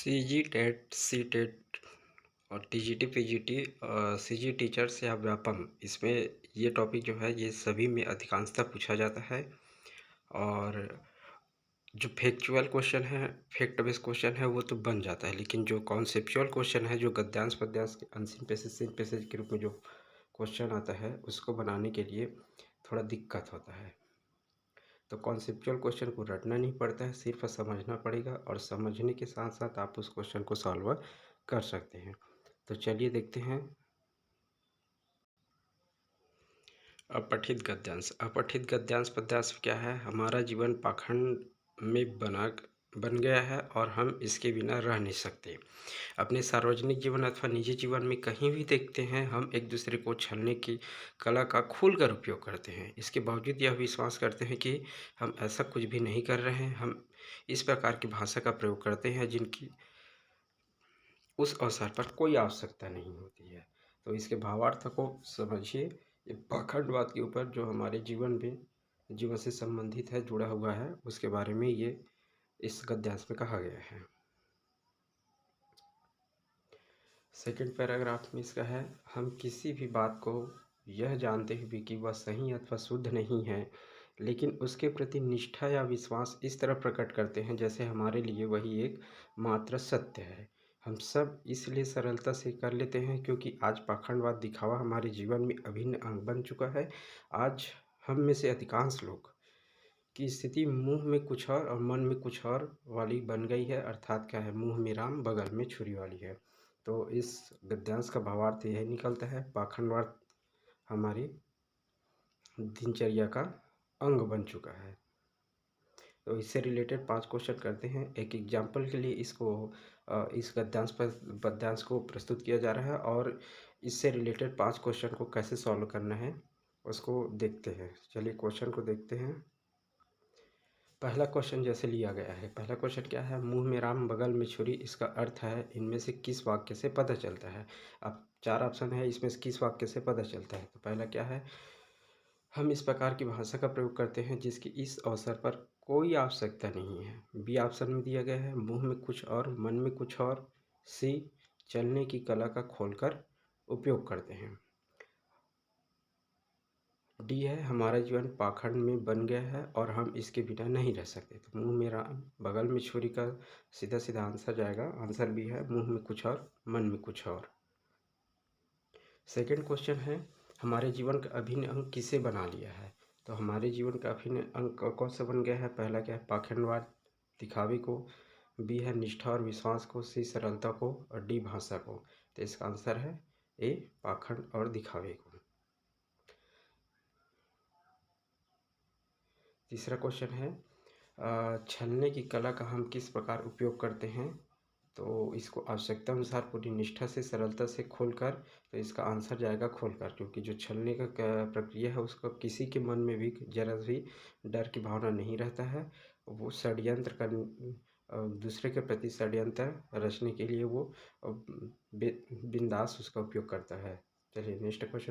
CG TET C TET और TGT PGT CG teachers या व्यापम इसमें ये टॉपिक जो है ये सभी में अधिकांशतः पूछा जाता है। और जो फैक्चुअल क्वेश्चन है, फैक्ट बेस्ड क्वेश्चन है वो तो बन जाता है, लेकिन जो कॉन्सेप्चुअल क्वेश्चन है, जो गद्यांश पद्यांश के अनसीन पैसेज सीन पैसेज के रूप में जो क्वेश्चन आता है उसको बनाने के लिए थोड़ा दिक्कत होता है। तो कॉन्सेप्चुअल क्वेश्चन को रटना नहीं पड़ता है, सिर्फ समझना पड़ेगा और समझने के साथ साथ आप उस क्वेश्चन को सॉल्व कर सकते हैं। तो चलिए देखते हैं। अपठित गद्यांश। अपठित गद्यांश पद्यांश क्या है? हमारा जीवन पाखंड में बन गया है और हम इसके बिना रह नहीं सकते। अपने सार्वजनिक जीवन अथवा निजी जीवन में कहीं भी देखते हैं, हम एक दूसरे को छलने की कला का खुलकर उपयोग करते हैं। इसके बावजूद यह विश्वास करते हैं कि हम ऐसा कुछ भी नहीं कर रहे हैं। हम इस प्रकार की भाषा का प्रयोग करते हैं जिनकी उस अवसर पर कोई आवश्यकता नहीं होती है। तो इसके भावार्थ को समझिए। ये पाखंडवाद के ऊपर जो हमारे जीवन से संबंधित है, जुड़ा हुआ है, उसके बारे में ये इस गद्यांश में कहा गया है। सेकंड पैराग्राफ में इसका है, हम किसी भी बात को यह जानते हुए कि वह सही अथवा शुद्ध नहीं है, लेकिन उसके प्रति निष्ठा या विश्वास इस तरह प्रकट करते हैं जैसे हमारे लिए वही एक मात्र सत्य है। हम सब इसलिए सरलता से कर लेते हैं क्योंकि आज पाखंडवाद दिखावा हमारे जीवन में अभिन्न अंग बन चुका है। आज हम में से अधिकांश लोग की स्थिति मुंह में कुछ और मन में कुछ और वाली बन गई है। अर्थात क्या है? मुंह में राम बगल में छुरी वाली है। तो इस गद्यांश का भावार्थ यही निकलता है, पाखंडवाद हमारी दिनचर्या का अंग बन चुका है। तो इससे रिलेटेड 5 क्वेश्चन करते हैं। एक एग्जाम्पल के लिए इस पद्यांश को प्रस्तुत किया जा रहा है और इससे रिलेटेड 5 क्वेश्चन को कैसे सॉल्व करना है उसको देखते हैं। चलिए क्वेश्चन को देखते हैं। पहला क्वेश्चन जैसे लिया गया है, पहला क्वेश्चन क्या है? मुंह में राम बगल में छुरी, इसका अर्थ है इनमें से किस वाक्य से पता चलता है? अब 4 ऑप्शन है, इसमें से किस वाक्य से पता चलता है? तो पहला क्या है? हम इस प्रकार की भाषा का प्रयोग करते हैं जिसकी इस अवसर पर कोई आवश्यकता नहीं है। बी ऑप्शन में दिया गया है, मुंह में कुछ और मन में कुछ और। सी, चलने की कला का खोलकर उपयोग करते हैं। डी है, हमारा जीवन पाखंड में बन गया है और हम इसके बिना नहीं रह सकते। तो मुंह में राम बगल में छुरी का सीधा सीधा आंसर जाएगा। आंसर बी है, मुंह में कुछ और मन में कुछ और। सेकंड क्वेश्चन है, हमारे जीवन का अभिन्न अंग किसे बना लिया है? तो हमारे जीवन का अभिन्न अंग कौन सा बन गया है? पहला क्या है? पाखंडवाद, दिखावे को। बी है निष्ठा और विश्वास को। सी, सरलता को। और डी, भाषा को। तो इसका आंसर है ए, पाखंड और दिखावे को। तीसरा क्वेश्चन है, छलने की कला का हम किस प्रकार उपयोग करते हैं? तो इसको आवश्यकता अनुसार पूरी निष्ठा से, सरलता से खोलकर। तो इसका आंसर जाएगा खोलकर, क्योंकि जो छलने का प्रक्रिया है उसका किसी के मन में भी जरा भी डर की भावना नहीं रहता है। वो षड्यंत्र का दूसरे के प्रति षड्यंत्र रचने के लिए वो बिंदास उसका उपयोग करता है। चलिए नेक्स्ट क्वेश्चन